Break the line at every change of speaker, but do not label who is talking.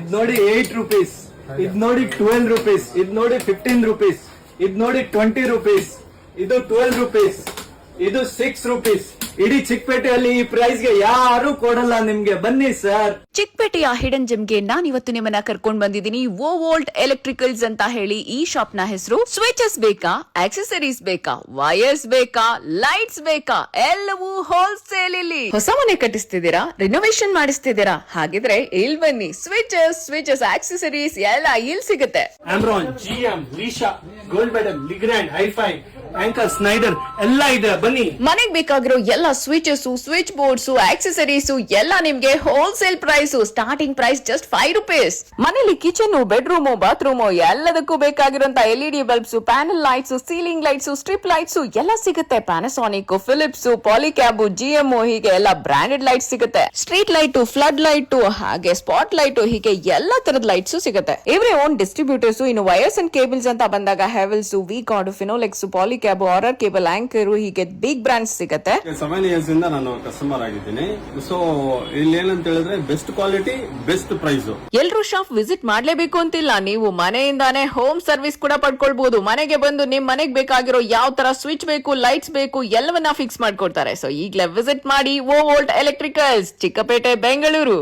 ಇದ್ ನೋಡಿ 8 rupees, ಇದ್ ನೋಡಿ 12 rupees, ಇದ್ ನೋಡಿ 15 rupees, ಇದ್ ನೋಡಿ 20 rupees, ಇದು 12 rupees, ಇದು 6 rupees. ಇಡೀ ಚಿಕ್ಕಪೇಟೆಯಲ್ಲಿ ಈ ಪ್ರೈಸ್ ಗೆ ಯಾರು ಕೊಡಲ್ಲ ನಿಮ್ಗೆ. ಬನ್ನಿ ಸರ್.
ಚಿಕ್ಕಪೇಟೆಯ ಹಿಡನ್ ಜಿಮ್ಗೆ ನಾನಿವತ್ತು ನಿಮ್ಮನ್ನ ಕರ್ಕೊಂಡ್ ಬಂದಿದ್ದೀನಿ. ವೋಲ್ಟ್ ಎಲೆಕ್ಟ್ರಿಕಲ್ಸ್ ಅಂತ ಹೇಳಿ ಈ ಶಾಪ್ ನ ಹೆಸರು. ಸ್ವಿಚಸ್ ಬೇಕಾ, ಆಕ್ಸೆಸರೀಸ್ ಬೇಕಾ, ವೈರ್ಸ್ ಬೇಕಾ, ಲೈಟ್ಸ್ ಬೇಕಾ, ಎಲ್ಲವೂ ಹೋಲ್ಸೇಲ್ ಇಲ್ಲಿ. ಹೊಸ ಮನೆ ಕಟ್ಟಿಸ್ತಿದ್ದೀರಾ, ರಿನೋವೇಷನ್ ಮಾಡಿಸ್ತಿದ್ದೀರಾ, ಹಾಗಿದ್ರೆ ಇಲ್ಲಿ ಬನ್ನಿ. ಸ್ವಿಚಸ್ ಆಕ್ಸೆಸರೀಸ್ ಎಲ್ಲ ಇಲ್ಲಿ ಸಿಗುತ್ತೆ.
ಆಮ್ರಾನ್, GM, ಲೀಶಾ, gold medal, Legrand, hifi, anchor, Schneider ಎಲ್ಲ ಇದೆ. ಬನ್ನಿ.
ಮನೆಗ್ ಬೇಕಾಗಿರೋ ಎಲ್ಲ ಸ್ವಿಚಸ್, ಸ್ವಿಚ್ ಬೋರ್ಡ್ಸ್, ಆಕ್ಸೆಸರೀಸ್ ಎಲ್ಲ ನಿಮ್ಗೆ wholesale price. Starting price just 5 rupees. ಮನೇಲಿ ಕಿಚನ್, ಬೆಡ್ರೂಮ್, ಬಾತ್ರೂಮ್ ಎಲ್ಲದಕ್ಕೂ ಬೇಕಾಗಿರುವಂತ LED bulbs, panel lights, ceiling lights, strip lights ಎಲ್ಲ ಸಿಗುತ್ತೆ. ಪ್ಯಾನಾಸೋನಿಕ್, ಫಿಲಿಪ್ಸ್, ಪಾಲಿಕ್ಯಾಬ್, GM ಹೀಗೆ ಎಲ್ಲ ಬ್ರಾಂಡೆಡ್ ಲೈಟ್ಸ್ ಸಿಗುತ್ತೆ. ಸ್ಟ್ರೀಟ್ ಲೈಟ್, ಫ್ಲಡ್ ಲೈಟ್, ಹಾಗೆ ಸ್ಪಾಟ್ ಲೈಟ್, ಹೀಗೆ ಎಲ್ಲಾ ತರದ ಲೈಟ್ಸ್ ಸಿಗುತ್ತೆ. ಇವರೇ ಓನ್ ಡಿಸ್ಟ್ರಿಬ್ಯೂಟರ್ಸ್. ಇನ್ನು ವೈರ್ಸ್ ಅಂಡ್ ಕೇಬಲ್ಸ್ ಅಂತ ಬಂದಾಗ Havells, V guard, Finolex, Polycab, RR cable, anchor ಹೀಗೆ ಬಿಗ್ ಬ್ರಾಂಡ್ಸ್ ಸಿಗುತ್ತೆ.
7 years ಇಂದ ನಾನು ಕಸ್ಟಮರ್ ಆಗಿದ್ದೀನಿ. ಸೊ ಇಲ್ಲಿ ಏನಂತ ಹೇಳಿದ್ರೆ ಬೆಸ್ಟ್ ಕ್ವಾಲಿಟಿ, ಬೆಸ್ಟ್ ಪ್ರೈಸ್.
ಎಲ್ರೂ ಶಾಪ್ ವಿಸಿಟ್ ಮಾಡ್ಲೇಬೇಕು ಅಂತಿಲ್ಲ. ನೀವು ಮನೆಯಿಂದಾನೇ ಹೋಮ್ ಸರ್ವಿಸ್ ಕೂಡ ಪಡ್ಕೊಳ್ಬಹುದು. ಮನೆಗೆ ಬಂದು ನಿಮ್ ಮನೆಗೆ ಬೇಕಾಗಿರೋ ಯಾವ ತರ ಸ್ವಿಚ್ ಬೇಕು, ಲೈಟ್ಸ್ ಬೇಕು ಎಲ್ಲವನ್ನ ಫಿಕ್ಸ್ ಮಾಡ್ಕೊಡ್ತಾರೆ. ಸೊ ಈಗಲೇ ವಿಸಿಟ್ ಮಾಡಿ ವೋಲ್ಟ್ ಎಲೆಕ್ಟ್ರಿಕಲ್ಸ್, ಚಿಕ್ಕಪೇಟೆ, ಬೆಂಗಳೂರು.